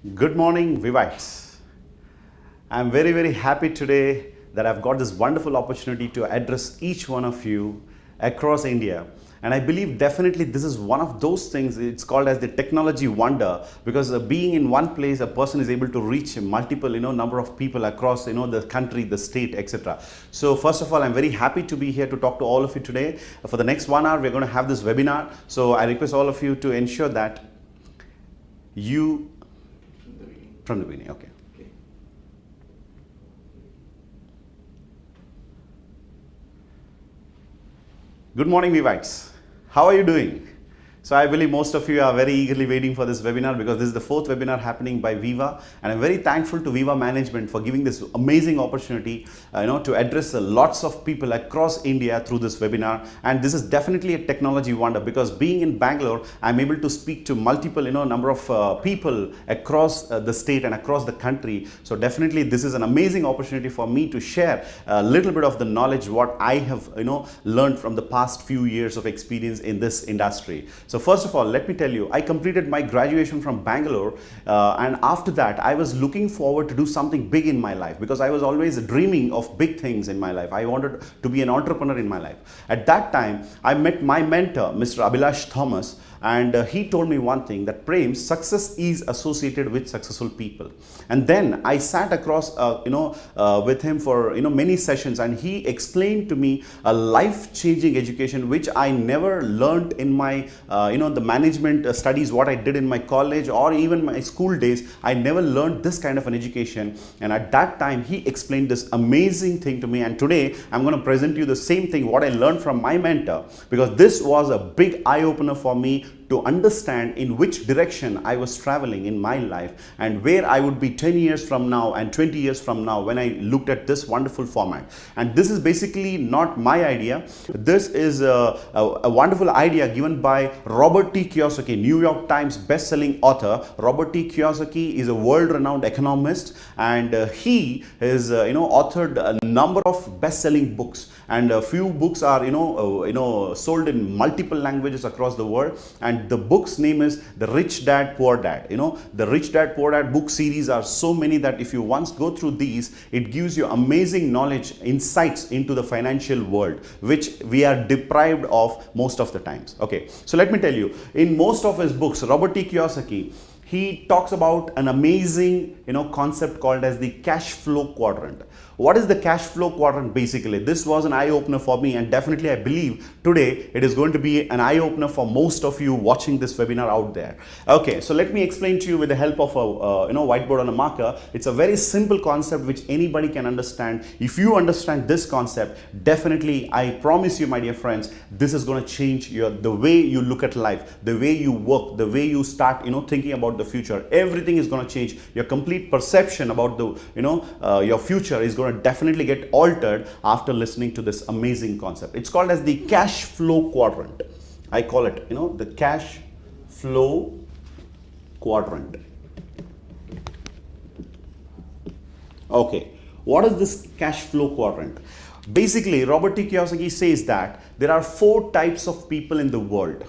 Good morning, Vivites. I'm very happy today that I've got this wonderful opportunity to address each one of you across India. And I believe definitely this is one of those things, it's called as the technology wonder, because being in one place, a person is able to reach multiple, number of people across, the country, the state, etc. So first of all, I'm very happy to be here to talk to all of you today. For the next 1 hour, we're going to have this webinar. So I request all of you to ensure that you, from the beginning, okay. Good morning, Vivites. How are you doing? So I believe most of you are very eagerly waiting for this webinar because this is the 4th webinar happening by Viva, and I'm very thankful to Viva management for giving this amazing opportunity to address lots of people across India through this webinar. And this is definitely a technology wonder because being in Bangalore, I'm able to speak to multiple number of people across the state and across the country. So definitely this is an amazing opportunity for me to share a little bit of the knowledge what I have learned from the past few years of experience in this industry. So first of all, let me tell you, I completed my graduation from Bangalore, and after that, I was looking forward to do something big in my life because I was always dreaming of big things in my life. I wanted to be an entrepreneur in my life. At that time, I met my mentor, Mr. Abhilash Thomas, and he told me one thing, that Prem, success is associated with successful people. And then I sat across with him for many sessions, and he explained to me a life-changing education which I never learned in my the management studies what I did in my college or even my school days. I never learned this kind of an education, and at that time he explained this amazing thing to me. And today I'm going to present you the same thing what I learned from my mentor, because this was a big eye-opener for me to understand in which direction I was traveling in my life and where I would be 10 years from now and 20 years from now when I looked at this wonderful format. And this is basically not my idea. This is a wonderful idea given by Robert T. Kiyosaki, New York Times best-selling author. Robert T. Kiyosaki is a world-renowned economist, and he has authored a number of best-selling books, and a few books are sold in multiple languages across the world. And the book's name is The Rich Dad Poor Dad. The Rich Dad Poor Dad book series are so many that if you once go through these, it gives you amazing knowledge, insights into the financial world, which we are deprived of most of the times. Okay, so let me tell you, in most of his books, Robert T. Kiyosaki, he talks about an amazing concept called as the cash flow quadrant. What is the cash flow quadrant basically? This was an eye-opener for me, and definitely I believe today it is going to be an eye-opener for most of you watching this webinar out there. Okay, so let me explain to you with the help of a whiteboard and a marker. It's a very simple concept which anybody can understand. If you understand this concept, definitely I promise you, my dear friends, this is going to change the way you look at life, the way you work, the way you start thinking about the future. Everything is going to change. Your complete perception about the your future is going to definitely get altered after listening to this amazing concept. It's called as the cash flow quadrant. I call it the cash flow quadrant. Okay, what is this cash flow quadrant? Basically, Robert T. Kiyosaki says that there are 4 types of people in the world.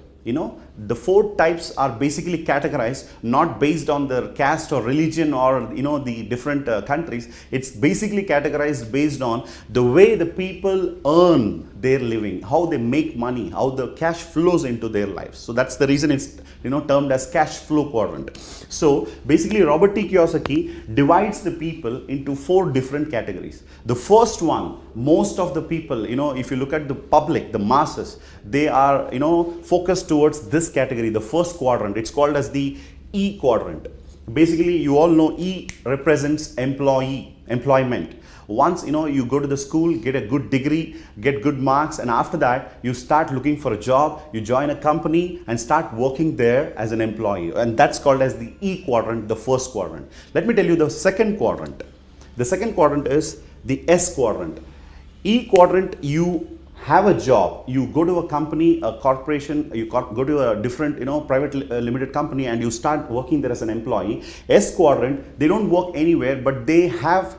The 4 types are basically categorized not based on their caste or religion or the different countries. It's basically categorized based on the way the people earn their living, how they make money, how the cash flows into their lives. So that's the reason it's termed as cash flow quadrant. So basically Robert T. Kiyosaki divides the people into 4 different categories. The first one, most of the people, if you look at the public, the masses, they are focused towards this category, the first quadrant. It's called as the E quadrant. Basically, you all know E represents employment. Once you go to the school, get a good degree, get good marks, and after that you start looking for a job, you join a company and start working there as an employee, and that's called as the E quadrant, the first quadrant. Let me tell you the second quadrant. The second quadrant is the S quadrant. E quadrant, you have a job, you go to a company, a corporation, you go to a different private limited company, and you start working there as an employee. S quadrant, they don't work anywhere, but they have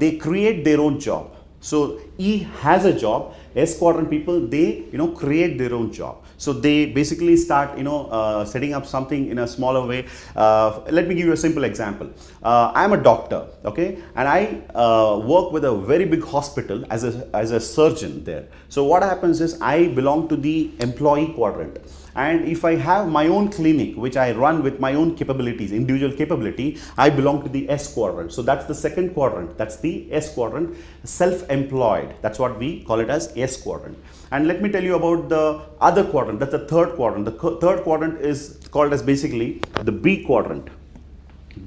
they create their own job. So E has a job, S quadrant people, they create their own job. So they basically start setting up something in a smaller way. Let me give you a simple example. I'm a doctor, okay, and I work with a very big hospital as a surgeon there. So what happens is I belong to the employee quadrant. And if I have my own clinic, which I run with my own capabilities, individual capability, I belong to the S quadrant. So that's the second quadrant. That's the S quadrant, self-employed. That's what we call it as S quadrant. And let me tell you about the other quadrant. That's the third quadrant. The third quadrant is called as basically the B quadrant.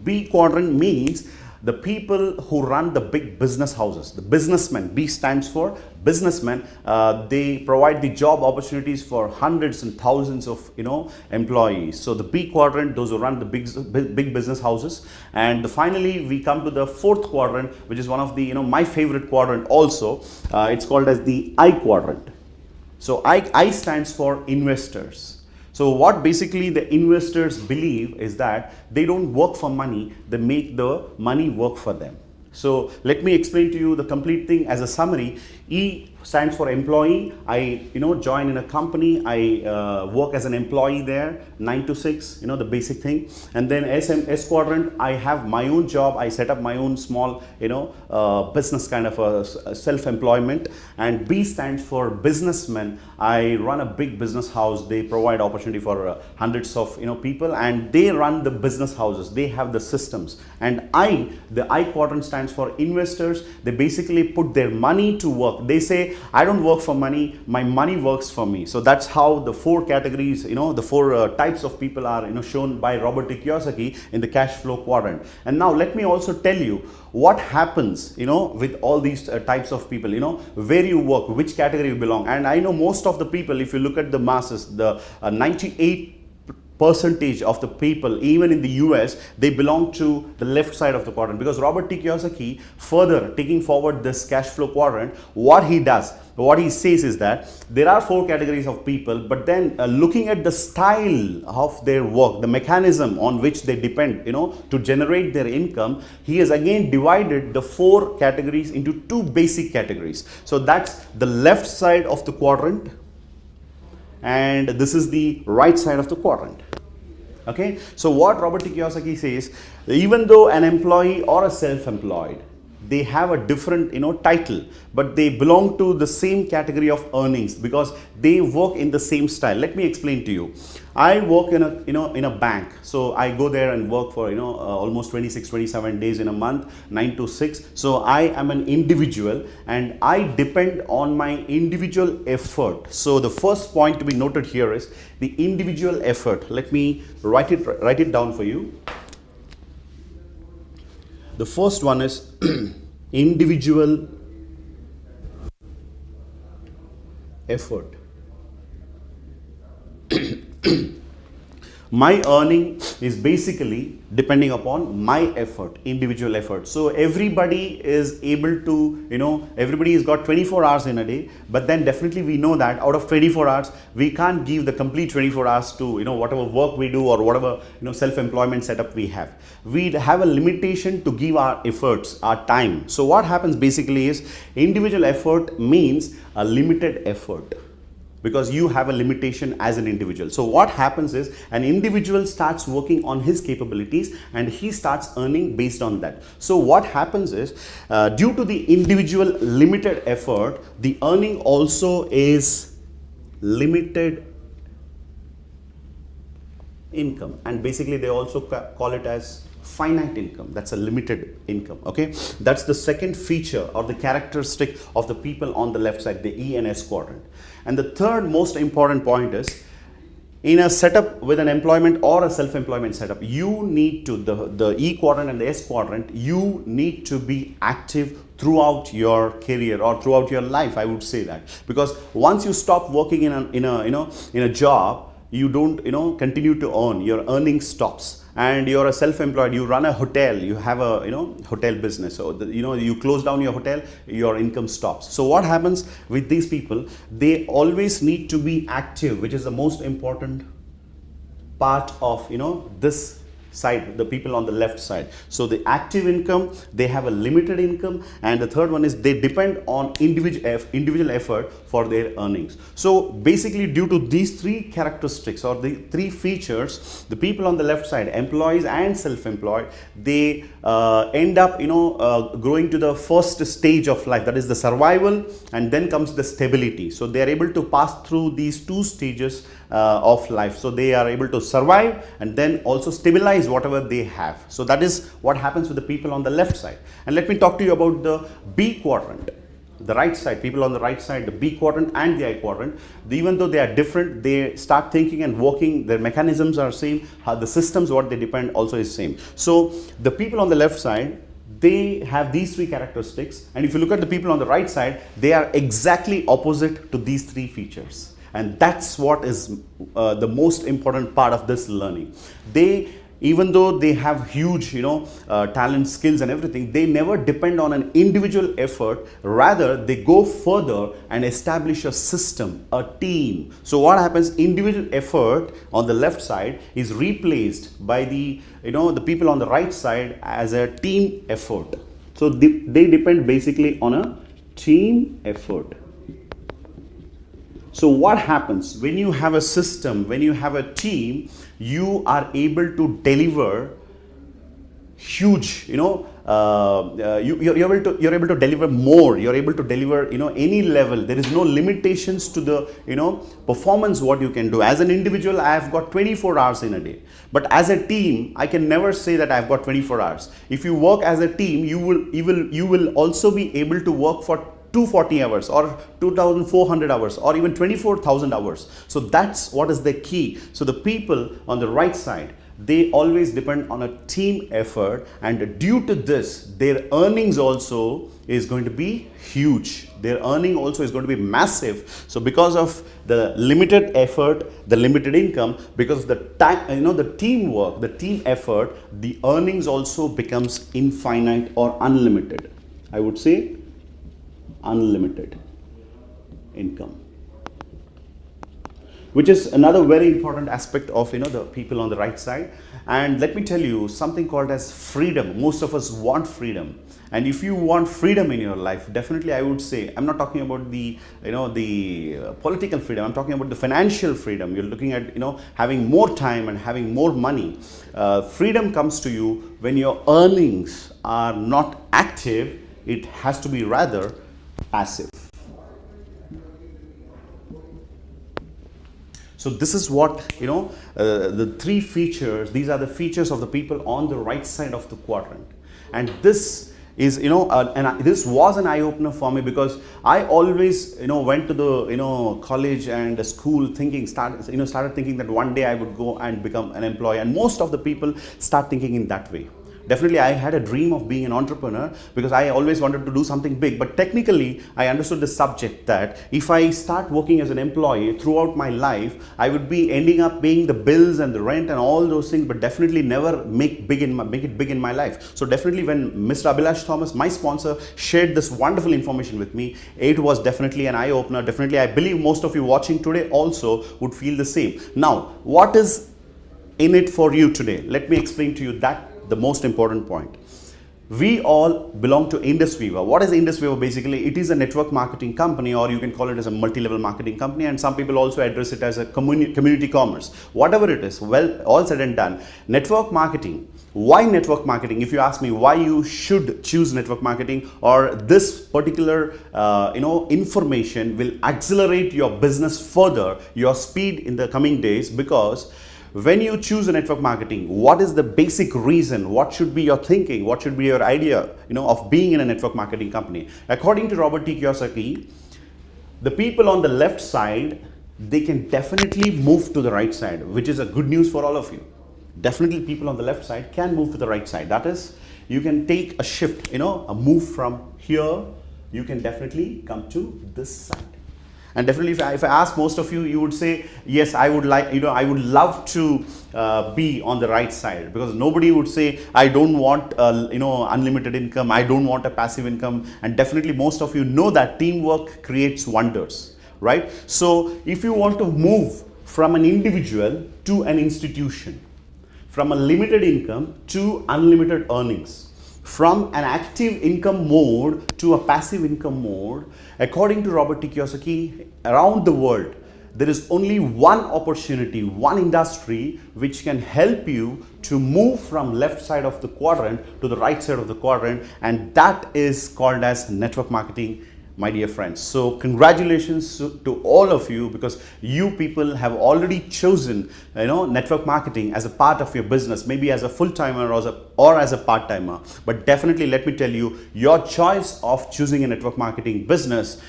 B quadrant means the people who run the big business houses, the businessmen. B stands for businessmen. They provide the job opportunities for hundreds and thousands of employees. So the B quadrant, those who run the big business houses. And finally we come to the fourth quadrant, which is one of the my favorite quadrant also. It's called as the I quadrant. So I stands for investors. So what basically the investors believe is that they don't work for money, they make the money work for them. So let me explain to you the complete thing as a summary. E stands for employee. I join in a company. I work as an employee there, 9 to 6, the basic thing. And then S quadrant, I have my own job. I set up my own small business kind of a self-employment. And B stands for businessmen. I run a big business house. They provide opportunity for hundreds of people, and they run the business houses. They have the systems. And the I quadrant stands for investors. They basically put their money to work. They say, I don't work for money, my money works for me. So that's how the four categories, the four types of people are shown by Robert T. Kiyosaki in the cash flow quadrant. And now let me also tell you what happens with all these types of people, where you work, which category you belong. And I know most of the people, if you look at the masses, the 98% of the people, even in the US, they belong to the left side of the quadrant, because Robert T. Kiyosaki, further taking forward this cash flow quadrant, what he says is that there are four categories of people, but then looking at the style of their work, the mechanism on which they depend, to generate their income, he has again divided the four categories into two basic categories. So that's the left side of the quadrant, and this is the right side of the quadrant. Okay, so what Robert T. Kiyosaki says, even though an employee or a self-employed, they have a different title, but they belong to the same category of earnings because they work in the same style. Let me explain to you. I work in a bank, so I go there and work for almost 26-27 days in a month, 9 to 6. So I am an individual and I depend on my individual effort. So the first point to be noted here is the individual effort. Let me write it down for you. The first one is individual effort. My earning is basically depending upon my effort, individual effort. So everybody is able to, everybody has got 24 hours in a day, but then definitely we know that out of 24 hours, we can't give the complete 24 hours to, whatever work we do or whatever, self-employment setup we have. We have a limitation to give our efforts, our time. So what happens basically is individual effort means a limited effort, because you have a limitation as an individual. So what happens is an individual starts working on his capabilities and he starts earning based on that. So what happens is due to the individual limited effort, the earning also is limited income, and basically they also call it as finite income. That's a limited income. Okay, that's the second feature or the characteristic of the people on the left side, the E and S quadrant. And the third most important point is, in a setup with an employment or a self-employment setup, you need to, the E quadrant and the S quadrant, you need to be active throughout your career or throughout your life, I would say that. Because once you stop working in a job, you don't continue to earn, your earning stops. And you're a self-employed, you run a hotel, you have a hotel business, so you close down your hotel, your income stops. So what happens with these people, they always need to be active, which is the most important part of this side, the people on the left side. So the active income, they have a limited income, and the third one is they depend on individual effort for their earnings. So basically, due to these three characteristics or the three features, the people on the left side, employees and self-employed, they end up growing to the first stage of life, that is the survival, and then comes the stability. So they are able to pass through these two stages of life. So they are able to survive and then also stabilize whatever they have. So that is what happens with the people on the left side. And let me talk to you about the B quadrant, the right side, people on the right side, the B quadrant and the I quadrant. Even though they are different, they start thinking and working, their mechanisms are same, how the systems what they depend also is same. So the people on the left side, they have these three characteristics, and if you look at the people on the right side, they are exactly opposite to these three features. And that's what is the most important part of this learning. Even though they have huge talent, skills and everything, they never depend on an individual effort. Rather, they go further and establish a system, a team. So what happens, individual effort on the left side is replaced by the people on the right side as a team effort. So they depend basically on a team effort. So what happens when you have a system, when you have a team, you are able to deliver huge, you're able to deliver more, you're able to deliver, any level. There is no limitations to the, performance what you can do. As an individual, I have got 24 hours in a day. But as a team, I can never say that I've got 24 hours. If you work as a team, you will also be able to work for 240 hours or 2,400 hours or even 24,000 hours. So that's what is the key. So the people on the right side, they always depend on a team effort, and due to this, their earnings also is going to be huge. Their earning also is going to be massive. So because of the limited effort, the limited income, because of the time, the teamwork, the team effort, the earnings also becomes infinite or unlimited. I would say unlimited income, which is another very important aspect of the people on the right side. And let me tell you something called as freedom. Most of us want freedom, and if you want freedom in your life, definitely I would say, I'm not talking about the political freedom, I'm talking about the financial freedom. You're looking at having more time and having more money. Freedom comes to you when your earnings are not active. It has to be rather passive. So this is what the three features, these are the features of the people on the right side of the quadrant. And this is this was an eye-opener for me, because I always went to the college and the school started thinking that one day I would go and become an employee, and most of the people start thinking in that way. Definitely, I had a dream of being an entrepreneur because I always wanted to do something big. But technically, I understood the subject that if I start working as an employee throughout my life, I would be ending up paying the bills and the rent and all those things, but definitely never make it big in my life. So definitely, when Mr. Abhilash Thomas, my sponsor, shared this wonderful information with me, it was definitely an eye-opener. Definitely, I believe most of you watching today also would feel the same. Now, what is in it for you today? Let me explain to you that. The most important point. We all belong to IndusViva. What is IndusViva? Basically, it is a network marketing company, or you can call it as a multi-level marketing company, and some people also address it as a community commerce. Whatever it is, well, all said and done, network marketing. Why network marketing? If you ask me why you should choose network marketing, or this particular information will accelerate your business further, your speed in the coming days, because when you choose a network marketing, what is the basic reason? What should be your thinking? What should be your idea, of being in a network marketing company? According to Robert T. Kiyosaki, the people on the left side, they can definitely move to the right side, which is a good news for all of you. Definitely, people on the left side can move to the right side. That is, you can take a shift, a move from here. You can definitely come to this side. And definitely, if I ask most of you, you would say, yes, I would like, I would love to be on the right side, because nobody would say, I don't want, unlimited income. I don't want a passive income. And definitely, most of you know that teamwork creates wonders, right? So if you want to move from an individual to an institution, from a limited income to unlimited earnings, from an active income mode to a passive income mode. According to Robert T. Kiyosaki, around the world, there is only one opportunity, one industry which can help you to move from left side of the quadrant to the right side of the quadrant, and that is called as network marketing, my dear friends. So congratulations to all of you, because you people have already chosen network marketing as a part of your business, maybe as a full-timer or as a part-timer. But definitely, let me tell you, your choice of choosing a network marketing business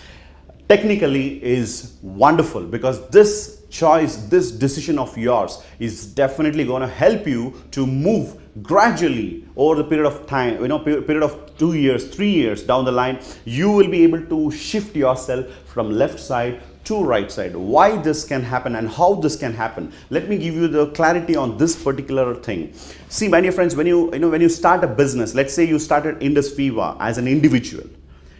technically is wonderful, because this choice, this decision of yours is definitely going to help you to move gradually over the period of time, period of 2 years, 3 years down the line. You will be able to shift yourself from left side to right side. Why this can happen and how this can happen, let me give you the clarity on this particular thing. See, my dear friends, when you start a business, let's say you started IndusViva as an individual.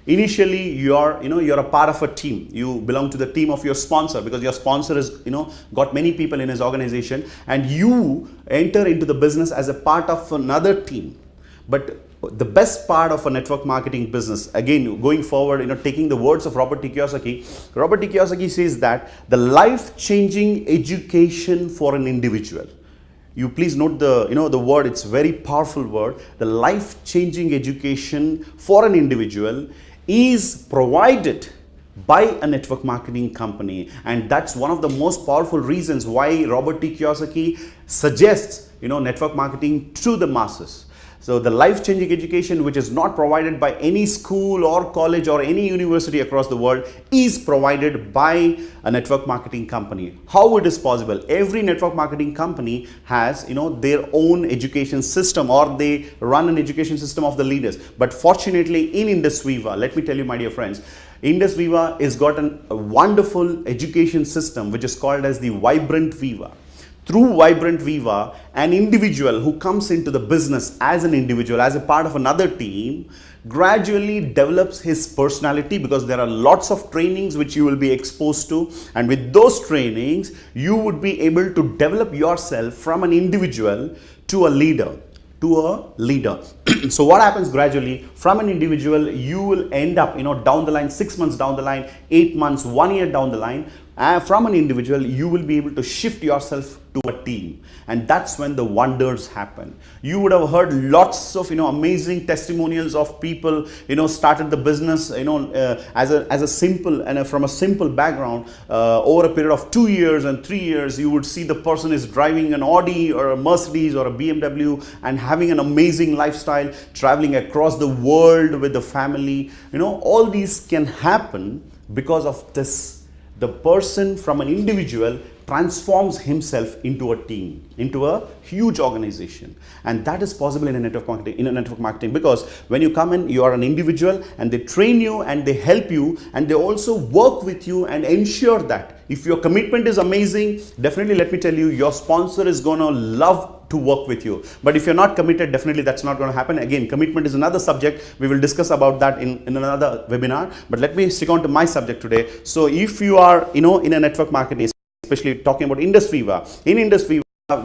Initially, you're a part of a team. You belong to the team of your sponsor, because your sponsor is got many people in his organization, and you enter into the business as a part of another team. But the best part of a network marketing business, again going forward, taking the words of Robert T. Kiyosaki says that the life-changing education for an individual. You please note the word, it's very powerful word. The life-changing education for an individual is provided by a network marketing company. And that's one of the most powerful reasons why Robert T. Kiyosaki suggests network marketing to the masses. So the life-changing education, which is not provided by any school or college or any university across the world, is provided by a network marketing company. How it is possible? Every network marketing company has their own education system, or they run an education system of the leaders. But fortunately, in IndusViva, let me tell you, my dear friends, IndusViva has got a wonderful education system which is called as the Vibrant Viva. Through Vibrant Viva, an individual who comes into the business as an individual, as a part of another team, gradually develops his personality, because there are lots of trainings which you will be exposed to, and with those trainings you would be able to develop yourself from an individual to a leader. So what happens gradually, from an individual you will end up down the line, 6 months down the line, 8 months, 1 year down the line, from an individual you will be able to shift yourself to a team, and that's when the wonders happen. You would have heard lots of amazing testimonials of people started the business as a simple and from a simple background. Over a period of 2 years and 3 years, you would see the person is driving an Audi or a Mercedes or a BMW and having an amazing lifestyle, traveling across the world with the family. All these can happen because of this. The person from an individual transforms himself into a team, into a huge organization, and that is possible in a network marketing. Because when you come in, you are an individual, and they train you and they help you, and they also work with you and ensure that if your commitment is amazing, definitely, let me tell you, your sponsor is going to love to work with you. But if you're not committed, definitely that's not going to happen. Again, commitment is another subject. We will discuss about that in another webinar, but let me stick on to my subject today. So if you are in a network marketing, especially talking about IndusViva, in IndusViva,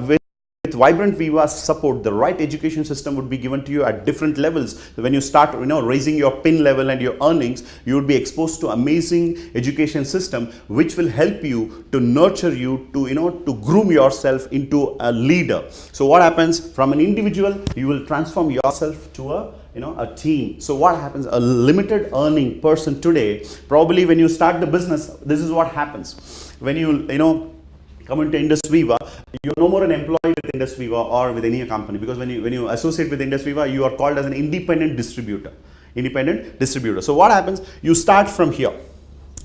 with Vibrant Viva support, the right education system would be given to you at different levels. When you start raising your pin level and your earnings, you would be exposed to amazing education system which will help you to nurture you to groom yourself into a leader. So what happens, from an individual you will transform yourself to a team. So what happens, a limited earning person today, probably when you start the business, this is what happens. When you come into IndusViva, you're no more an employee with IndusViva or with any company, because when you associate with IndusViva, you are called as an independent distributor. So what happens, you start from here,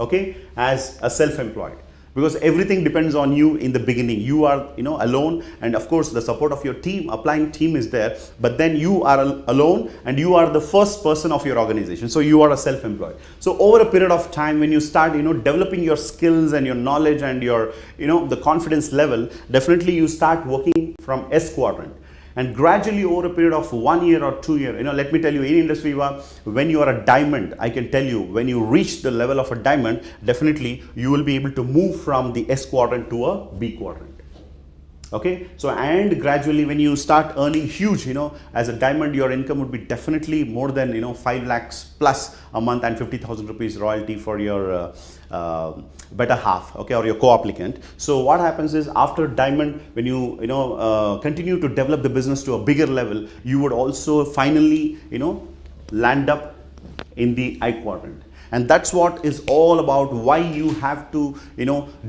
okay, as a self-employed, because everything depends on you in the beginning. You are alone, and of course the support of your team, applying team, is there, but then you are alone and you are the first person of your organization. So you are a self-employed. So over a period of time, when you start developing your skills and your knowledge and your the confidence level, definitely you start working from S quadrant. And gradually over a period of 1 year or 2 years, let me tell you, in IndusViva, when you are a diamond, I can tell you, when you reach the level of a diamond, definitely you will be able to move from the S quadrant to a B quadrant. Okay, so and gradually when you start earning huge, as a diamond, your income would be definitely more than 5 lakhs plus a month and 50,000 rupees royalty for your better half, okay, or your co-applicant. So what happens is, after diamond, when you continue to develop the business to a bigger level, you would also finally land up in the I quadrant. And that's what is all about, why you have to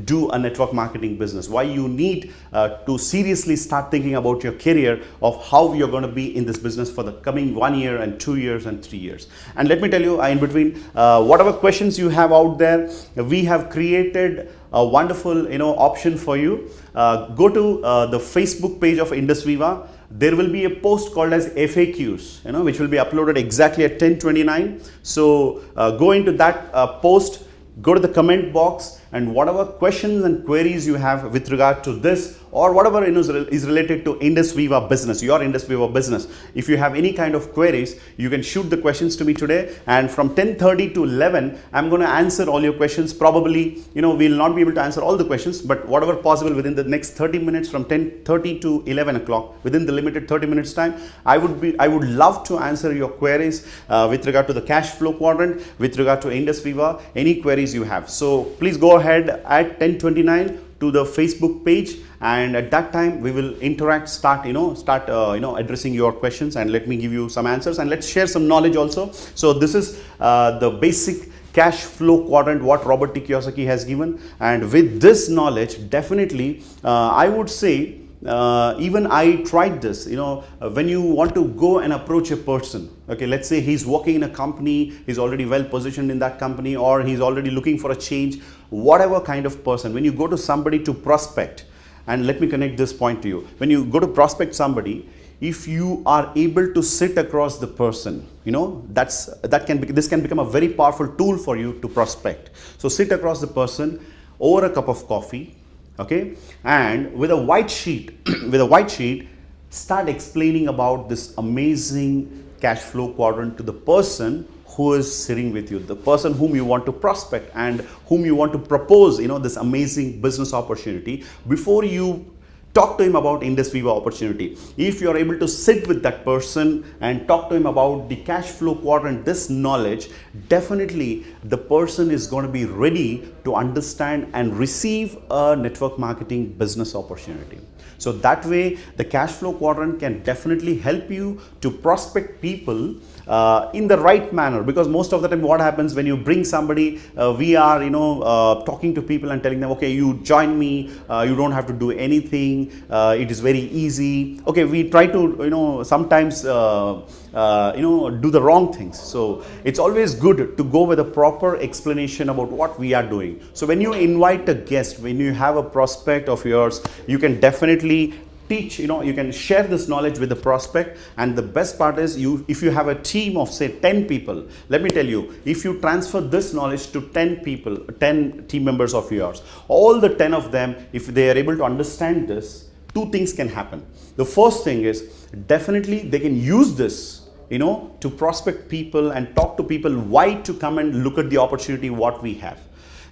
do a network marketing business, why you need to seriously start thinking about your career, of how you're going to be in this business for the coming 1 year and 2 years and 3 years. And let me tell you, in between, whatever questions you have out there, we have created a wonderful option for you. Go to the Facebook page of IndusViva. There will be a post called as FAQs, which will be uploaded exactly at 10:29. So go into that post, go to the comment box, and whatever questions and queries you have with regard to this, or whatever is related to IndusViva business, your IndusViva business, if you have any kind of queries, you can shoot the questions to me today. And from 10:30 to 11, I'm going to answer all your questions. Probably, we'll not be able to answer all the questions, but whatever possible within the next 30 minutes, from 10:30 to 11 o'clock, within the limited 30 minutes time, I would love to answer your queries with regard to the cash flow quadrant, with regard to IndusViva, any queries you have. So please go ahead at 10:29 to the Facebook page, and at that time we will interact, start addressing your questions, and let me give you some answers, and let's share some knowledge also. So this is the basic cash flow quadrant what Robert T. Kiyosaki has given, and with this knowledge, definitely I would say, even I tried this. When you want to go and approach a person, okay, let's say he's working in a company, he's already well positioned in that company, or he's already looking for a change, whatever kind of person, when you go to somebody to prospect, and let me connect this point to you, when you go to prospect somebody, if you are able to sit across the person, this can become a very powerful tool for you to prospect. So sit across the person over a cup of coffee, okay, and with a white sheet start explaining about this amazing cash flow quadrant to the person who is sitting with you, the person whom you want to prospect and whom you want to propose this amazing business opportunity. Before you talk to him about IndusViva opportunity, if you are able to sit with that person and talk to him about the cash flow quadrant, this knowledge, definitely the person is going to be ready to understand and receive a network marketing business opportunity. So that way, the cash flow quadrant can definitely help you to prospect people in the right manner, because most of the time what happens when you bring somebody, we are talking to people and telling them, okay, you join me, you don't have to do anything, it is very easy. Okay, we try to sometimes do the wrong things. So it's always good to go with a proper explanation about what we are doing. So when you invite a guest, when you have a prospect of yours, you can definitely teach, you can share this knowledge with the prospect. And the best part is, if you have a team of say 10 people, let me tell you, if you transfer this knowledge to 10 people, 10 team members of yours, all the 10 of them, if they are able to understand this, two things can happen. The first thing is, definitely they can use this to prospect people and talk to people why to come and look at the opportunity what we have.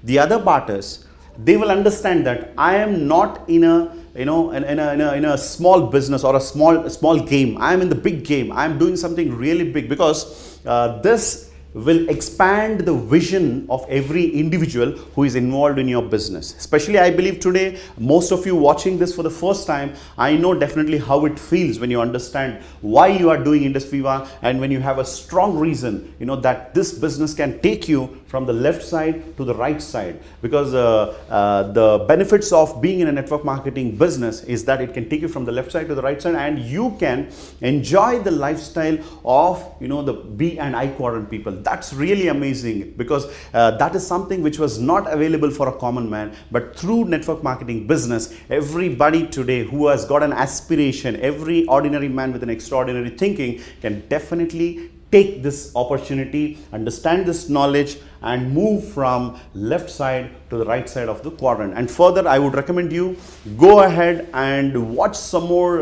The other part is, they will understand that I am not in a in a small business or a small game. I am in the big game. I am doing something really big, because this will expand the vision of every individual who is involved in your business. Especially, I believe today, most of you watching this for the first time, I know definitely how it feels when you understand why you are doing IndusViva, and when you have a strong reason, that this business can take you from the left side to the right side. Because the benefits of being in a network marketing business is that it can take you from the left side to the right side, and you can enjoy the lifestyle of the B and I quadrant people. That's really amazing, because that is something which was not available for a common man. But through network marketing business, everybody today who has got an aspiration, every ordinary man with an extraordinary thinking, can definitely take this opportunity, understand this knowledge, and move from left side to the right side of the quadrant. And further, I would recommend you go ahead and watch some more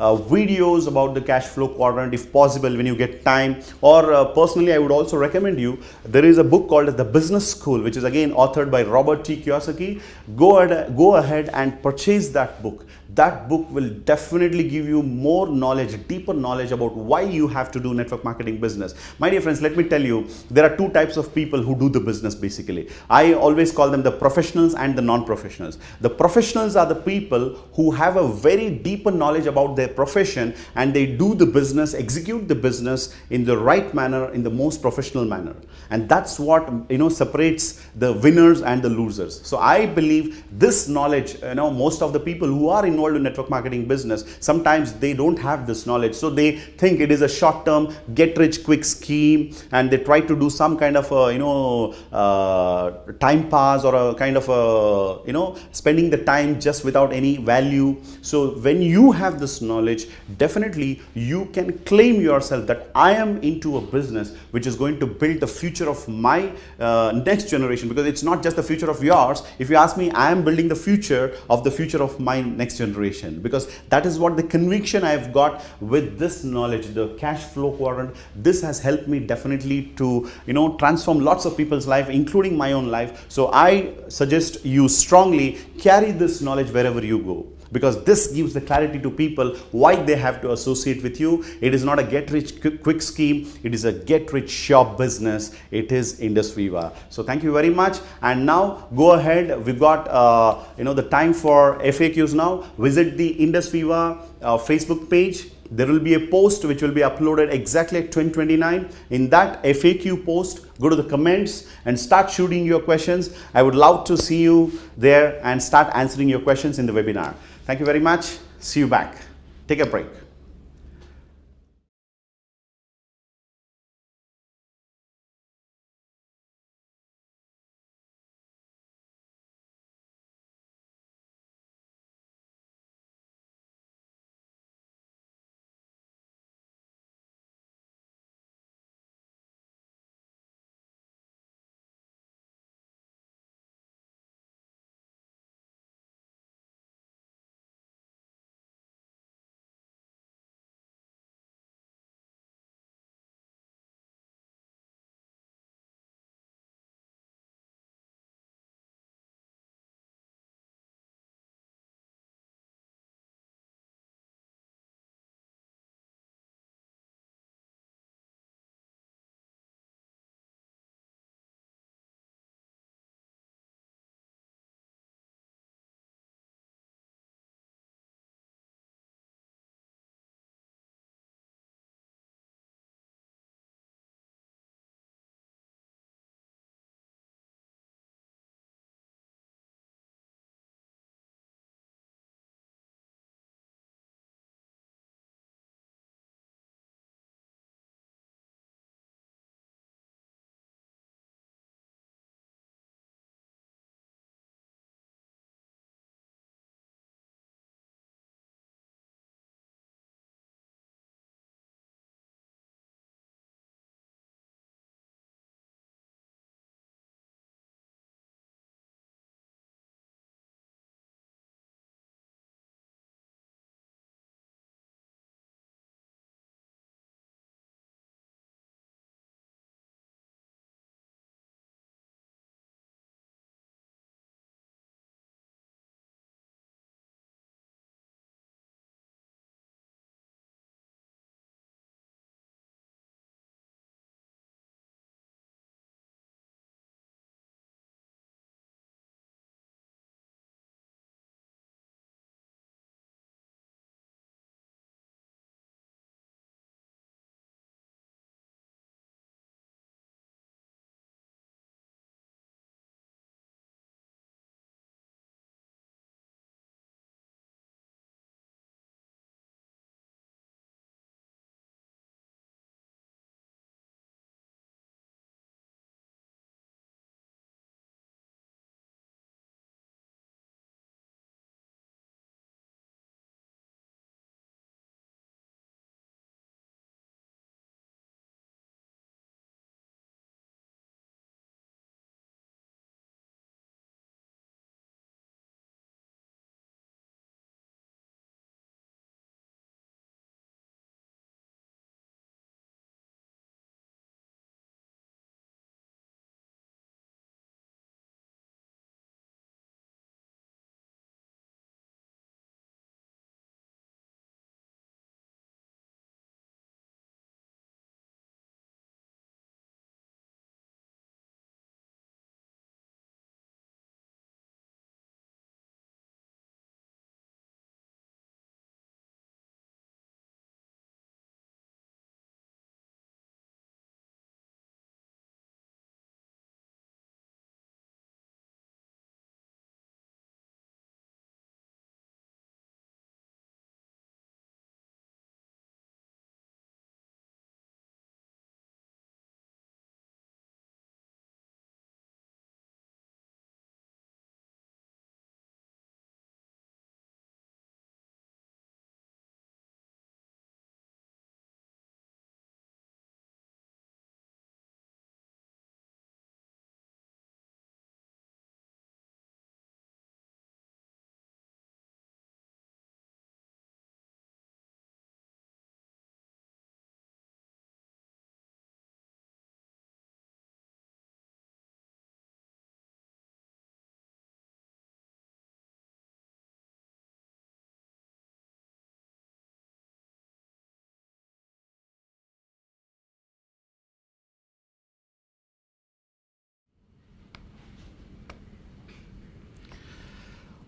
videos about the cash flow quadrant, if possible, when you get time. Or personally, I would also recommend you, there is a book called The Business School, which is again authored by Robert T. Kiyosaki. Go ahead and purchase that book. that book will definitely give you more knowledge, deeper knowledge about why you have to do network marketing business. My dear friends, let me tell you, there are two types of people who do the business basically. I always call them the professionals and the non-professionals. The professionals are the people who have a very deeper knowledge about their profession, and they do the business, execute the business in the right manner, in the most professional manner. And that's what separates the winners and the losers. So I believe this knowledge, most of the people who are involved in network marketing business, sometimes they don't have this knowledge. So they think it is a short term get rich quick scheme, and they try to do some kind of time pass, or a kind of spending the time just without any value. So when you have this knowledge, definitely you can claim yourself that I am into a business which is going to build the future of my next generation, because it's not just the future of yours. If you ask me, I am building the future of my next generation, because that is what the conviction I've got with this knowledge, the cash flow quadrant. This has helped me definitely to transform lots of people's life, including my own life. So I suggest you strongly carry this knowledge wherever you go, because this gives the clarity to people why they have to associate with you. It is not a get rich quick scheme, it is a get rich sure business. It is IndusViva. So thank you very much. And now go ahead, we've got the time for FAQs now. Visit the IndusViva Facebook page. There will be a post which will be uploaded exactly at 2029. In that FAQ post, go to the comments and start shooting your questions. I would love to see you there and start answering your questions in the webinar. Thank you very much. See you back. Take a break.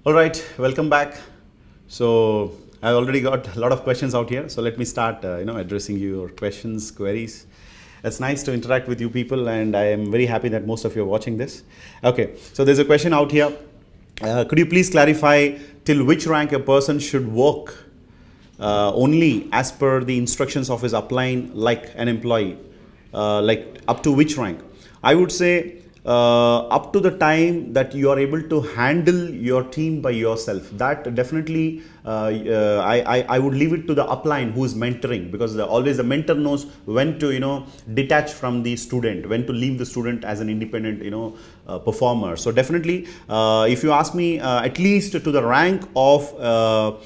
All right, welcome back. So I already got a lot of questions out here. So let me start, addressing your questions, queries. It's nice to interact with you people, and I am very happy that most of you are watching this. Okay, so there's a question out here. Could you please clarify till which rank a person should work only as per the instructions of his upline, like an employee, like up to which rank? I would say up to the time that you are able to handle your team by yourself. That definitely, I would leave it to the upline who is mentoring, because always the mentor knows when to detach from the student, when to leave the student as an independent performer. So definitely, if you ask me, at least to the rank of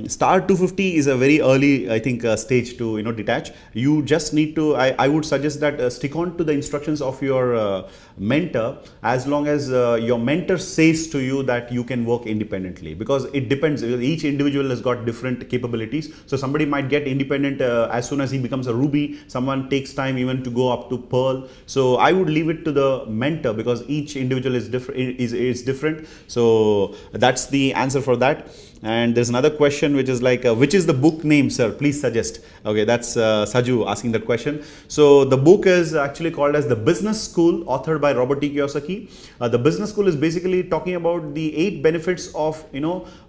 star 250 is a very early, I think, stage to detach. You just need to, I would suggest that stick on to the instructions of your mentor, as long as your mentor says to you that you can work independently, because it depends. Each individual has got different capabilities. So somebody might get independent as soon as he becomes a Ruby. Someone takes time even to go up to Perl. So I would leave it to the mentor, because each individual is different. Is different. So that's the answer for that. And there's another question which is like, which is the book name, sir? Please suggest. Okay, that's Saju asking that question. So the book is actually called as The Business School, authored by Robert T. Kiyosaki. The Business School is basically talking about the 8 benefits of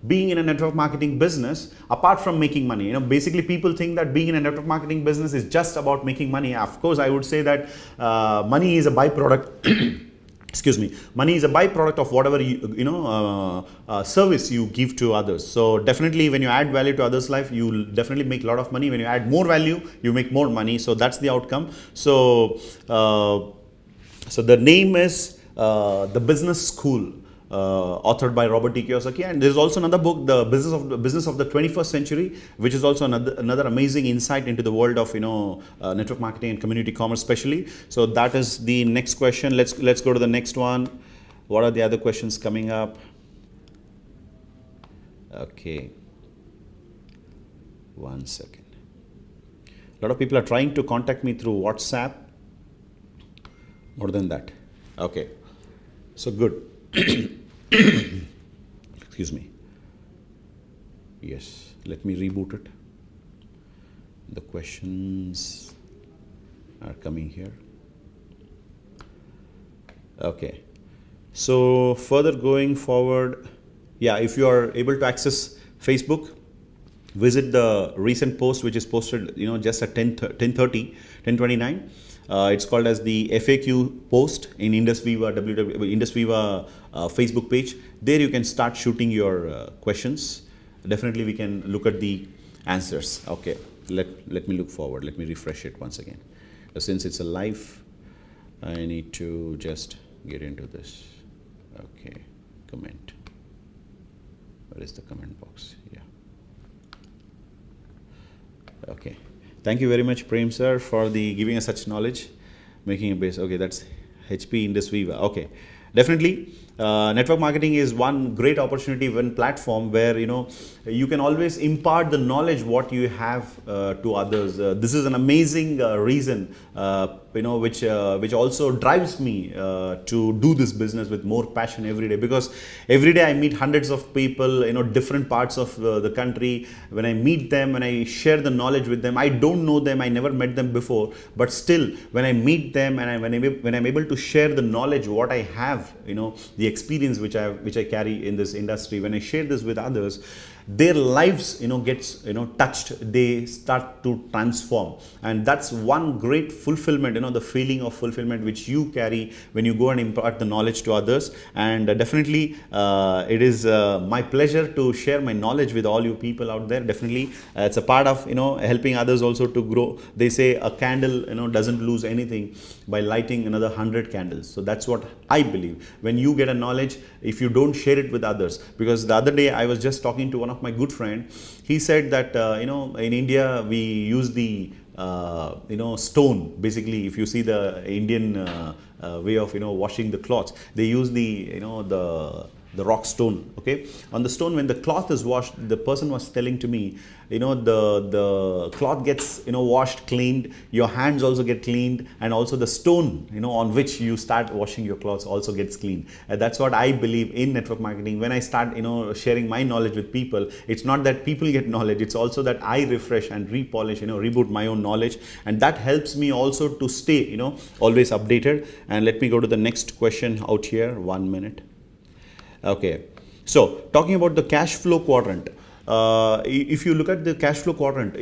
being in a network marketing business apart from making money. Basically people think that being in a network marketing business is just about making money. Of course, I would say that money is a byproduct. Excuse me, money is a byproduct of whatever service you give to others. So definitely when you add value to others' life, you'll definitely make a lot of money. When you add more value, you make more money. So that's the outcome. So so the name is The Business School, authored by Robert T. Kiyosaki. And there's also another book, The Business of the 21st Century, which is also another amazing insight into the world of network marketing and community commerce especially. So that is the next question. Let's go to the next one. What are the other questions coming up? Okay, 1 second. A lot of people are trying to contact me through WhatsApp. More than that. Okay, so good. Excuse me. Yes, let me reboot it. The questions are coming here. Okay, so further going forward, yeah, if you are able to access Facebook, visit the recent post which is posted just at 10:29. It's called as the FAQ post in IndusViva, IndusViva Facebook page. There you can start shooting your questions. Definitely we can look at the answers. Okay, let me look forward. Let me refresh it once again. Since it's a live, I need to just get into this. Okay, comment. Where is the comment box? Yeah. Okay. Thank you very much, Prem sir, for giving us such knowledge, making a base. Okay, that's HP IndusViva. Okay, definitely. Network marketing is one great opportunity, one platform where you can always impart the knowledge what you have to others. This is an amazing reason which also drives me to do this business with more passion every day, because every day I meet hundreds of people, different parts of the country. When I meet them, when I share the knowledge with them, I don't know them, I never met them before, but still when I meet them and when I'm able to share the knowledge what I have, the experience which I carry in this industry, when I share this with others, their lives gets touched, they start to transform. And that's one great fulfillment, the feeling of fulfillment which you carry when you go and impart the knowledge to others. And definitely it is my pleasure to share my knowledge with all you people out there. Definitely it's a part of helping others also to grow. They say a candle doesn't lose anything by lighting another 100 candles. So that's what I believe. When you get a knowledge, if you don't share it with others, because the other day I was just talking to one of my good friend. He said that in India we use the stone. Basically, if you see the Indian way of washing the cloths, they use the the rock stone. Okay, on the stone, when the cloth is washed, the person was telling to me, the cloth gets washed, cleaned, your hands also get cleaned, and also the stone on which you start washing your clothes also gets cleaned. That's what I believe in network marketing. When I start sharing my knowledge with people, it's not that people get knowledge, it's also that I refresh and repolish, reboot my own knowledge, and that helps me also to stay always updated. And let me go to the next question out here. 1 minute. Okay, so talking about the cash flow quadrant. If you look at the cash flow quadrant,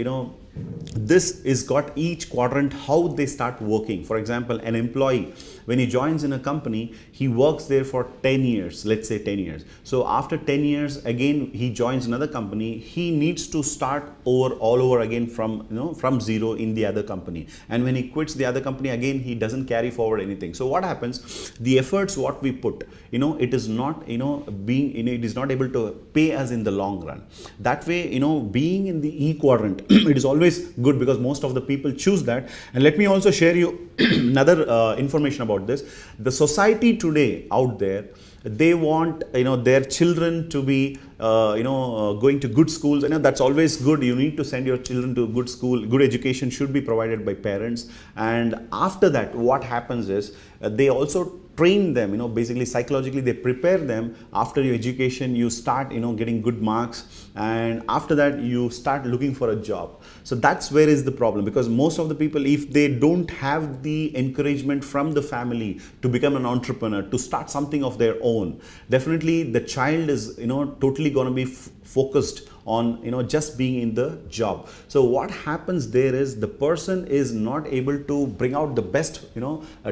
this is got each quadrant how they start working. For example, an employee, when he joins in a company, he works there for 10 years, let's say 10 years. So after 10 years, again, he joins another company, he needs to start all over again from zero in the other company. And when he quits the other company, again, he doesn't carry forward anything. So what happens? The efforts what we put, it is not, it is not able to pay us in the long run. That way, being in the E quadrant, it is always good because most of the people choose that. And let me also share you another information about this. The society today out there, they want their children to be going to good schools. That's always good. You need to send your children to good school. Good education should be provided by parents. And after that, what happens is they also train them, basically psychologically they prepare them. After your education, you start getting good marks, and after that you start looking for a job. So that's where is the problem, because most of the people, if they don't have the encouragement from the family to become an entrepreneur, to start something of their own, definitely the child is totally going to be focused on just being in the job. So what happens there is the person is not able to bring out the best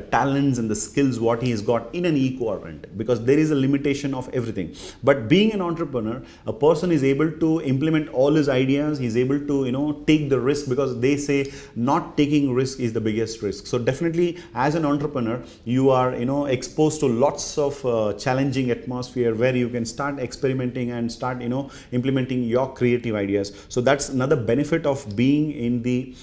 talents and the skills what he has got in an E quadrant, because there is a limitation of everything. But being an entrepreneur, a person is able to implement all his ideas. He's able to take the risk, because they say not taking risk is the biggest risk. So definitely as an entrepreneur, you are exposed to lots of challenging atmosphere where you can start experimenting and start implementing your creative ideas. So that's another benefit of being in the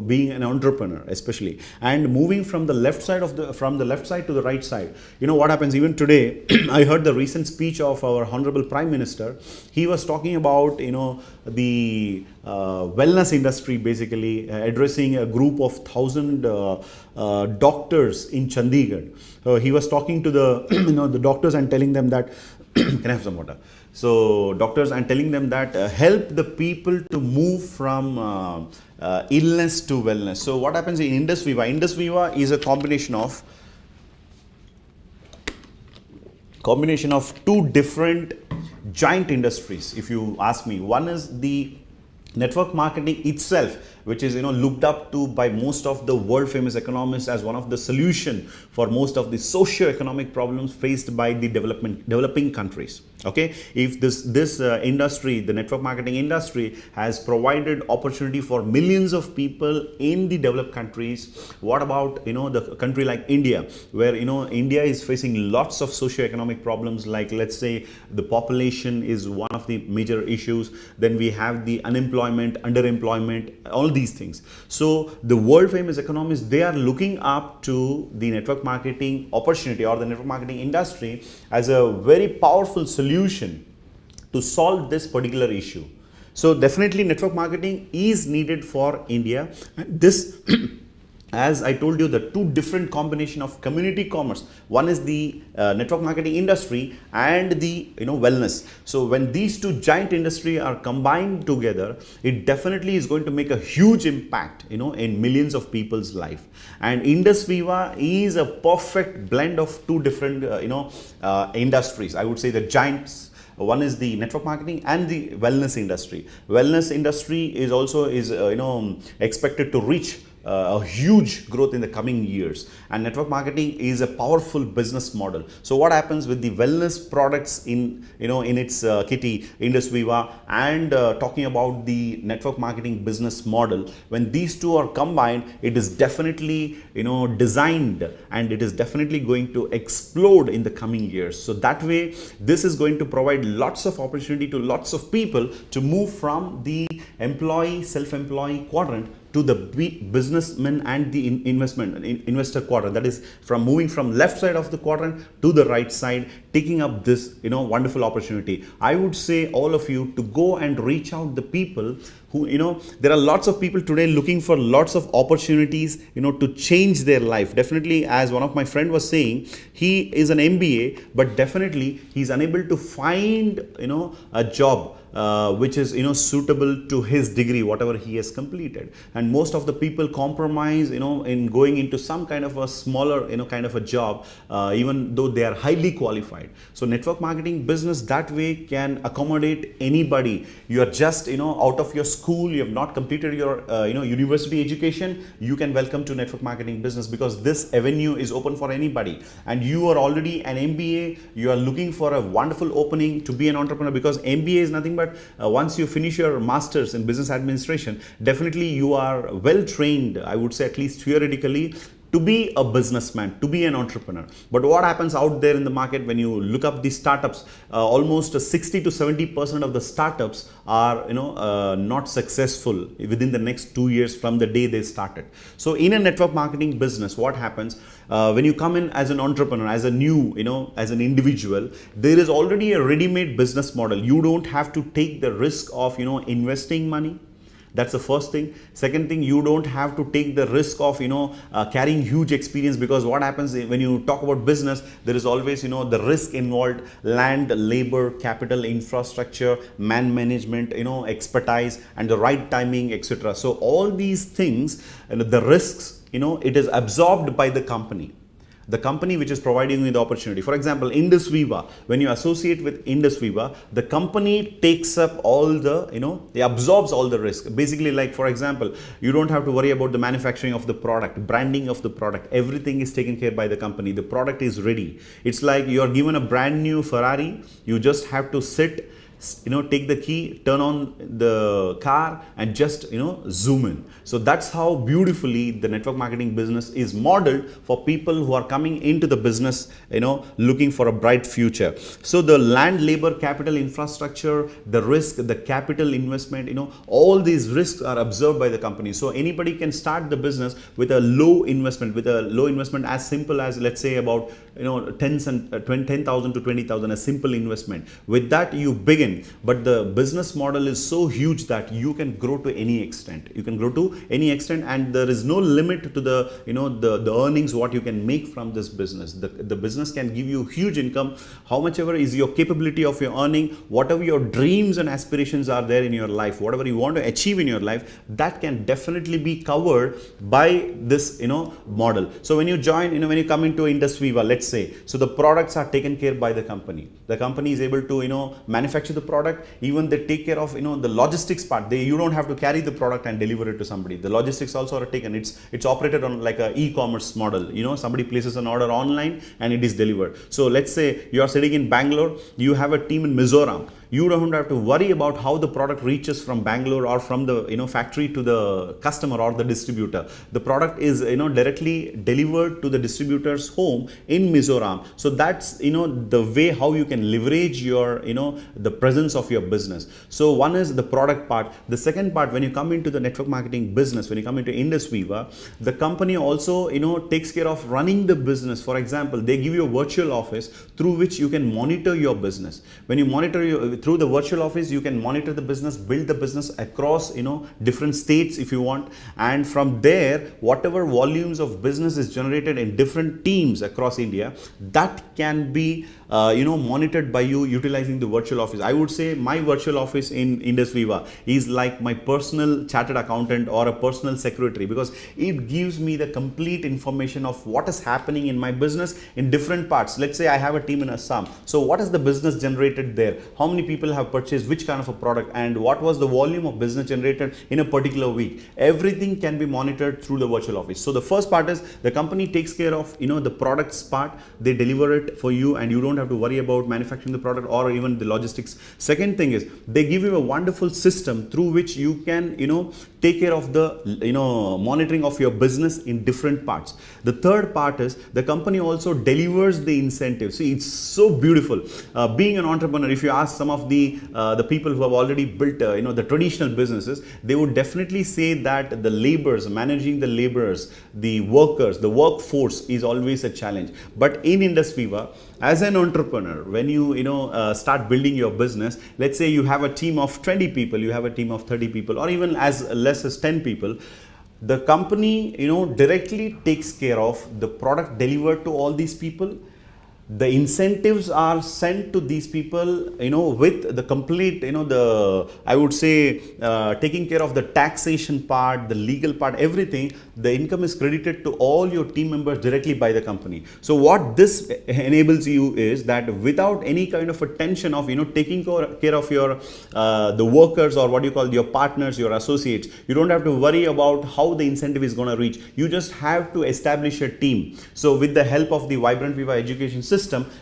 being an entrepreneur especially. And moving from the left side to the right side, what happens even today. I heard the recent speech of our honorable Prime Minister. He was talking about the wellness industry, basically addressing a group of 1,000 doctors in Chandigarh. He was talking to the the doctors and telling them that can I have some water? So doctors and telling them that help the people to move from illness to wellness. So what happens in IndusViva? IndusViva is a combination of two different giant industries, if you ask me. One is the network marketing itself, which is looked up to by most of the world famous economists as one of the solution for most of the socio-economic problems faced by the developing countries. Okay, if this industry, the network marketing industry, has provided opportunity for millions of people in the developed countries, what about the country like India, where India is facing lots of socio-economic problems, like let's say the population is one of the major issues, then we have the unemployment, underemployment, all these things. So the world famous economists, they are looking up to the network marketing opportunity or the network marketing industry as a very powerful solution to solve this particular issue. So definitely network marketing is needed for India. And this as I told you, the two different combination of community commerce. One is the network marketing industry and the wellness. So when these two giant industry are combined together, it definitely is going to make a huge impact in millions of people's life. And IndusViva is a perfect blend of two different industries. I would say the giants. One is the network marketing and the wellness industry. Wellness industry is also expected to reach a huge growth in the coming years, and network marketing is a powerful business model. So what happens with the wellness products in its kitty, IndusViva, and talking about the network marketing business model, when these two are combined, it is definitely designed, and it is definitely going to explode in the coming years. So that way, this is going to provide lots of opportunity to lots of people to move from the the employee, self-employee quadrant to the businessman and the investor quadrant. That is from moving from left side of the quadrant to the right side, taking up this wonderful opportunity. I would say all of you to go and reach out the people who there are lots of people today looking for lots of opportunities to change their life. Definitely, as one of my friend was saying, he is an MBA, but definitely he's unable to find a job which is suitable to his degree, whatever he has completed. And most of the people compromise in going into some kind of a smaller kind of a job, even though they are highly qualified. So network marketing business that way can accommodate anybody. You are just out of your school, you have not completed your university education, you can welcome to network marketing business, because this avenue is open for anybody. And you are already an MBA, you are looking for a wonderful opening to be an entrepreneur, because MBA is nothing but once you finish your masters in business administration, definitely you are well trained, I would say at least theoretically, to be a businessman, to be an entrepreneur. But what happens out there in the market when you look up these startups, almost 60 to 70% of the startups are not successful within the next 2 years from the day they started. So in a network marketing business, what happens when you come in as an entrepreneur, as a new, as an individual, there is already a ready-made business model. You don't have to take the risk of investing money. That's the first thing. Second thing, you don't have to take the risk of carrying huge experience, because what happens when you talk about business, there is always the risk involved: land, labor, capital, infrastructure, man management, expertise, and the right timing, etc. So all these things, the risks, it is absorbed by the company. The company which is providing you the opportunity. For example, IndusViva, when you associate with IndusViva, the company takes up all the, it absorbs all the risk. Basically, like for example, you don't have to worry about the manufacturing of the product, branding of the product. Everything is taken care by the company. The product is ready. It's like you are given a brand new Ferrari. You just have to sit, take the key, turn on the car, and just zoom in. So that's how beautifully the network marketing business is modeled for people who are coming into the business looking for a bright future. So the land, labor, capital, infrastructure, the risk, the capital investment, all these risks are observed by the company. So anybody can start the business with a low investment, as simple as, let's say, about 10,000 to 20,000, a simple investment. With that you begin. But the business model is so huge that you can grow to any extent. And there is no limit to the the earnings what you can make from this business. The business can give you huge income. How much ever is your capability of your earning, whatever your dreams and aspirations are there in your life, whatever you want to achieve in your life, that can definitely be covered by this model. So when you join, when you come into IndusViva, let's say, so the products are taken care by the company. The company is able to manufacture the product. Even they take care of the logistics part. You don't have to carry the product and deliver it to somebody. The logistics also are taken. It's operated on like a e-commerce model. Somebody places an order online and it is delivered. So let's say you are sitting in Bangalore, you have a team in Mizoram. You don't have to worry about how the product reaches from Bangalore or from the factory to the customer or the distributor. The product is directly delivered to the distributor's home in Mizoram. So that's the way how you can leverage your the presence of your business. So one is the product part. The second part, when you come into the network marketing business, when you come into IndusViva, the company also takes care of running the business. For example, they give you a virtual office through which you can monitor your business. When you monitor through the virtual office, you can monitor the business, build the business across different states if you want, and from there whatever volumes of business is generated in different teams across India, that can be monitored by you utilizing the virtual office. I would say my virtual office in IndusViva is like my personal chartered accountant or a personal secretary, because it gives me the complete information of what is happening in my business in different parts. Let's say I have a team in Assam. So what is the business generated there? How many people have purchased which kind of a product, and what was the volume of business generated in a particular week? Everything can be monitored through the virtual office. So the first part is the company takes care of the products part. They deliver it for you, and you don't don't have to worry about manufacturing the product or even the logistics. Second thing is they give you a wonderful system through which you can, take care of the, monitoring of your business in different parts. The third part is the company also delivers the incentives. See, it's so beautiful. Being an entrepreneur, if you ask some of the people who have already built, the traditional businesses, they would definitely say that the laborers, managing the laborers, the workers, the workforce is always a challenge. But in IndusViva, as an entrepreneur, when you start building your business, let's say you have a team of 20 people, you have a team of 30 people, or even as less as 10 people, the company directly takes care of the product delivered to all these people. The incentives are sent to these people, with the complete, I would say, taking care of the taxation part, the legal part, everything. The income is credited to all your team members directly by the company. So what this enables you is that without any kind of a tension of, taking care of your, the workers, or what you call your partners, your associates, you don't have to worry about how the incentive is going to reach. You just have to establish a team. So with the help of the Vibrant Viva education system,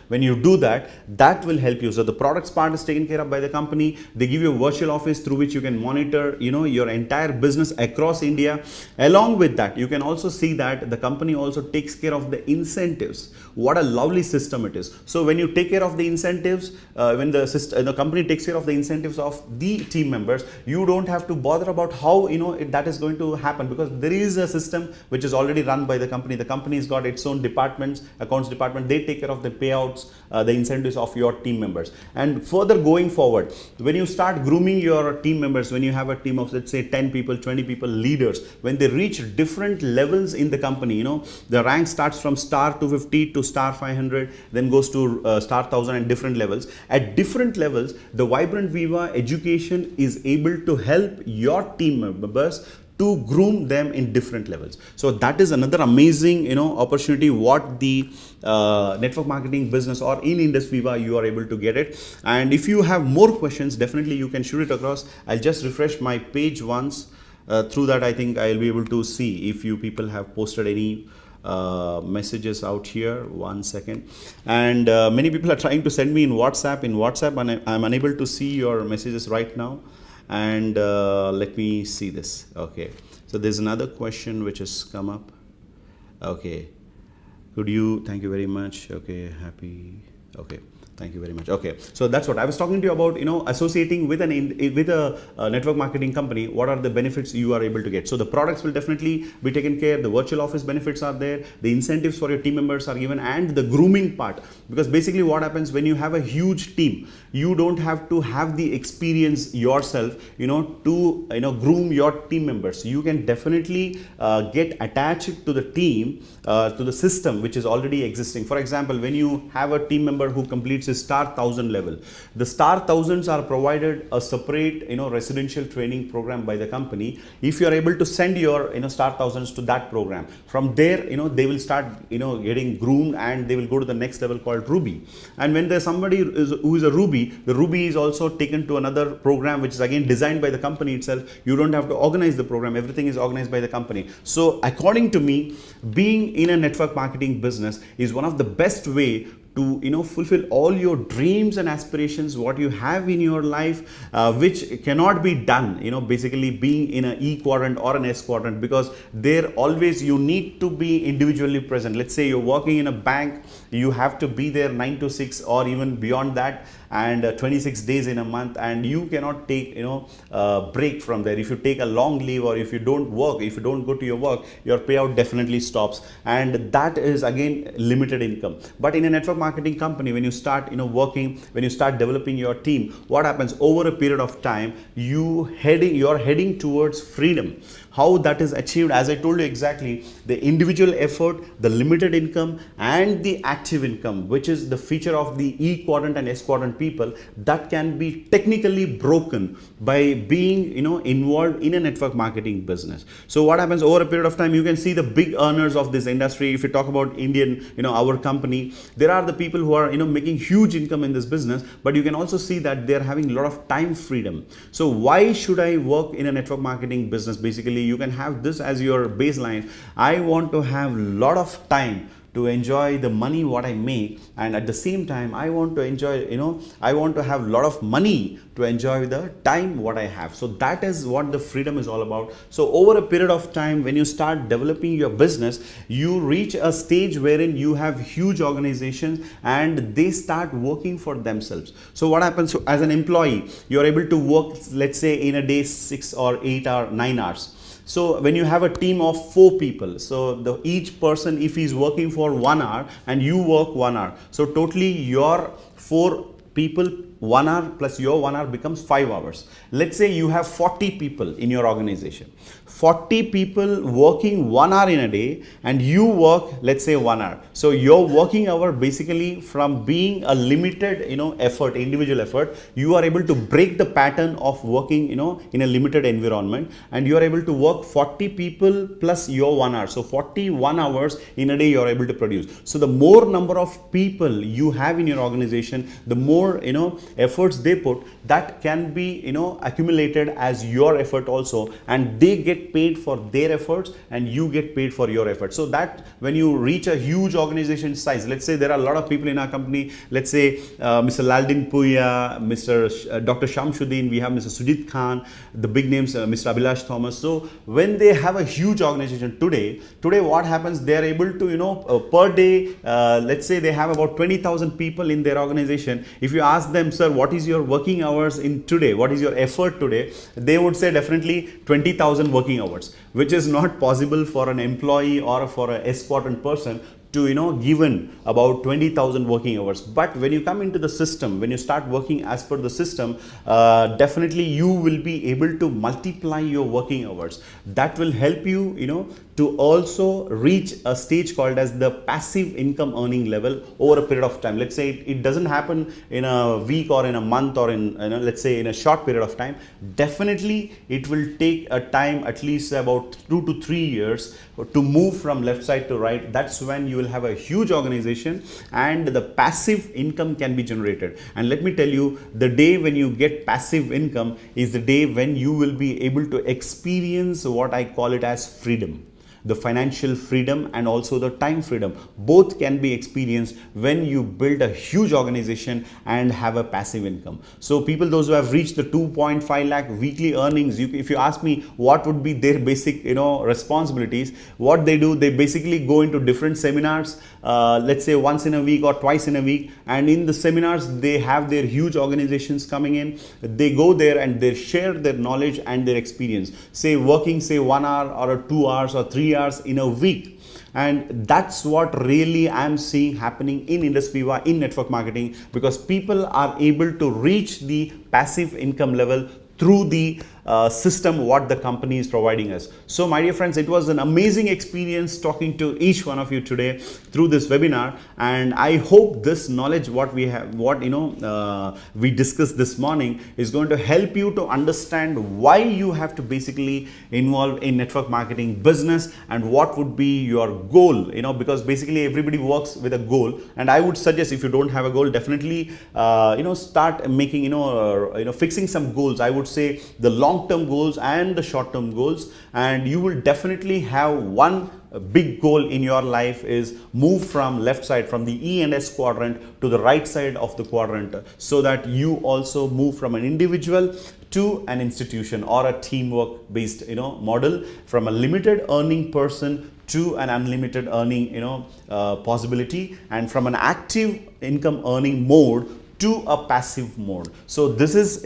when you do that, that will help you. So the products part is taken care of by the company. They give you a virtual office through which you can monitor, your entire business across India. Along with that, you can also see that the company also takes care of the incentives. What a lovely system it is. So when you take care of the incentives, when the company takes care of the incentives of the team members, you don't have to bother about how that is going to happen, because there is a system which is already run by the company. The company's got its own departments, accounts department. They take care of the payouts, the incentives of your team members. And further going forward, when you start grooming your team members, when you have a team of, let's say, 10 people, 20 people, leaders, when they reach different levels in the company, the rank starts from star 250 to star 500, then goes to star 1000 and different levels. At different levels, the Vibrant Viva education is able to help your team members to groom them in different levels. So that is another amazing, opportunity what the network marketing business or in IndusViva you are able to get it. And if you have more questions, definitely you can shoot it across. I'll just refresh my page once. Through that, I think I'll be able to see if you people have posted any messages out here. 1 second. And many people are trying to send me in WhatsApp, and I'm unable to see your messages right now. And let me see this. Okay, so there's another question which has come up. Okay, thank you very much. Okay, happy. Okay, thank you very much. Okay, so that's what I was talking to you about, associating with a network marketing company. What are the benefits you are able to get? So the products will definitely be taken care. The virtual office benefits are there. The incentives for your team members are given, and the grooming part. Because basically what happens when you have a huge team, you don't have to have the experience yourself, to groom your team members. You can definitely get attached to the team, to the system which is already existing. For example, when you have a team member who completes a star 1000 level, the star thousands are provided a separate residential training program by the company. If you are able to send your star thousands to that program, from there they will start getting groomed, and they will go to the next level called Ruby. And when there's somebody who is a Ruby, the Ruby is also taken to another program which is again designed by the company itself. You don't have to organize the program, everything is organized by the company. So according to me, being in a network marketing business is one of the best way to fulfill all your dreams and aspirations what you have in your life, which cannot be done basically being in an E quadrant or an S quadrant, because there always you need to be individually present. Let's say you're working in a bank, you have to be there 9 to 6 or even beyond that, and 26 days in a month, and you cannot take break from there. If you take a long leave, or if you don't work, if you don't go to your work, your payout definitely stops, and that is again limited income. But in a network marketing company, when you start working, when you start developing your team, what happens over a period of time, you're heading towards freedom. How that is achieved, as I told you exactly, the individual effort, the limited income, and the active income, which is the feature of the E quadrant and S quadrant people, that can be technically broken by being involved in a network marketing business. So what happens over a period of time, you can see the big earners of this industry. If you talk about Indian, our company, there are the people who are making huge income in this business, but you can also see that they're having a lot of time freedom. So why should I work in a network marketing business? Basically, you can have this as your baseline. I want to have a lot of time to enjoy the money what I make, and at the same time I want to enjoy, I want to have a lot of money to enjoy the time what I have. So that is what the freedom is all about. So over a period of time, when you start developing your business, you reach a stage wherein you have huge organizations and they start working for themselves. So what happens, so as an employee, you are able to work, let's say in a day 6 or 8 or 9 hours. So when you have a team of 4 people, so each person, if he's working for 1 hour and you work 1 hour, so totally your 4 people 1 hour plus your 1 hour becomes 5 hours. Let's say you have 40 people in your organization, 40 people working 1 hour in a day, and you work, let's say 1 hour. So your working hour basically from being a limited, effort, individual effort, you are able to break the pattern of working, in a limited environment, and you are able to work 40 people plus your 1 hour. So 41 hours in a day you are able to produce. So the more number of people you have in your organization, the more, efforts they put, that can be, accumulated as your effort also, and they get paid for their efforts and you get paid for your efforts. So that when you reach a huge organization size, let's say there are a lot of people in our company, let's say Mr. Laldin Puya, Dr. Shamsuddin, we have Mr. Sujit Khan, the big names, Mr. Abhilash Thomas. So when they have a huge organization today what happens, they are able to, per day, let's say they have about 20,000 people in their organization. If you ask them, sir, what is your working hours in today, what is your effort today, they would say definitely 20,000 working hours, which is not possible for an employee or for a S-quadrant person to given about 20,000 working hours. But when you come into the system, when you start working as per the system, definitely you will be able to multiply your working hours. That will help you, to also reach a stage called as the passive income earning level over a period of time. Let's say it doesn't happen in a week or in a month or in, let's say in a short period of time. Definitely it will take a time, at least about 2 to 3 years, to move from left side to right. That's when you will have a huge organization and the passive income can be generated. And let me tell you, the day when you get passive income is the day when you will be able to experience what I call it as freedom. The financial freedom and also the time freedom, both can be experienced when you build a huge organization and have a passive income. So people, those who have reached the 2.5 lakh weekly earnings, if you ask me what would be their basic responsibilities, what they do, they basically go into different seminars, let's say once in a week or twice in a week, and in the seminars they have their huge organizations coming in. They go there and they share their knowledge and their experience, say working 1 hour or 2 hours or 3 hours in a week. And that's what really I'm seeing happening in IndusViva, in network marketing, because people are able to reach the passive income level through the system what the company is providing us. So my dear friends, it was an amazing experience talking to each one of you today through this webinar, and I hope this knowledge what we have, we discussed this morning is going to help you to understand why you have to basically involve in network marketing business and what would be your goal, because basically everybody works with a goal. And I would suggest, if you don't have a goal, definitely start making fixing some goals. I would say the long-term goals and the short-term goals, and you will definitely have one big goal in your life is move from left side, from the E and S quadrant, to the right side of the quadrant, so that you also move from an individual to an institution or a teamwork based model, from a limited earning person to an unlimited earning possibility, and from an active income earning mode to a passive mode. So this is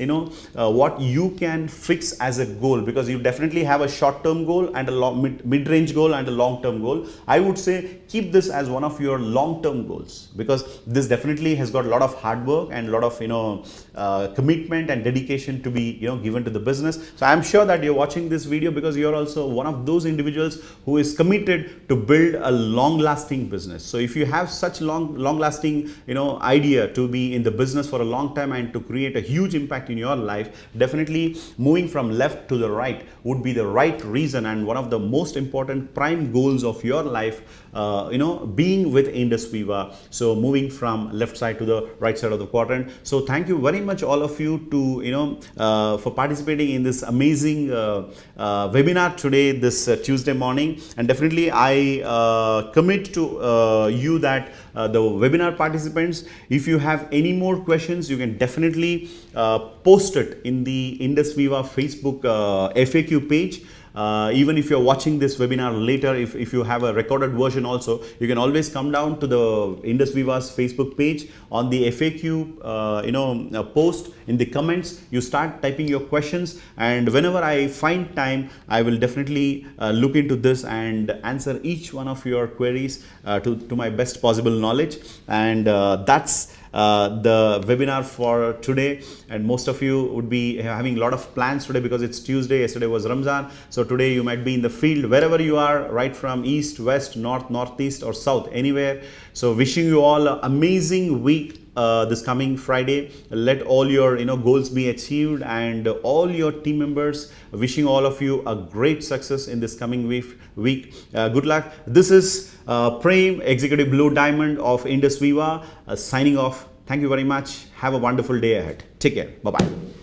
what you can fix as a goal, because you definitely have a short-term goal and a mid-range goal and a long-term goal. I would say keep this as one of your long-term goals, because this definitely has got a lot of hard work and a lot of commitment and dedication to be given to the business. So I'm sure that you're watching this video because you're also one of those individuals who is committed to build a long-lasting business. So if you have such long-lasting idea to be in the business for a long time and to create a huge impact in your life, definitely moving from left to the right would be the right reason and one of the most important prime goals of your life being with IndusViva. So moving from left side to the right side of the quadrant. So thank you very much all of you to for participating in this amazing webinar today, this Tuesday morning. And definitely I commit to you that the webinar participants, if you have any more questions, you can definitely post it in the IndusViva Facebook FAQ page. Even if you're watching this webinar later, if you have a recorded version also, you can always come down to the IndusViva's Facebook page on the FAQ post in the comments. You start typing your questions, and whenever I find time, I will definitely look into this and answer each one of your queries to my best possible knowledge. And that's the webinar for today. And most of you would be having a lot of plans today because it's Tuesday. Yesterday was Ramzan, so today you might be in the field wherever you are, right from east, west, north, northeast or south, anywhere. So wishing you all an amazing week this coming Friday. Let all your goals be achieved, and all your team members, wishing all of you a great success in this coming week. Good luck. This is Prem, Executive Blue Diamond of IndusViva, signing off. Thank you very much. Have a wonderful day ahead. Take care. Bye-bye.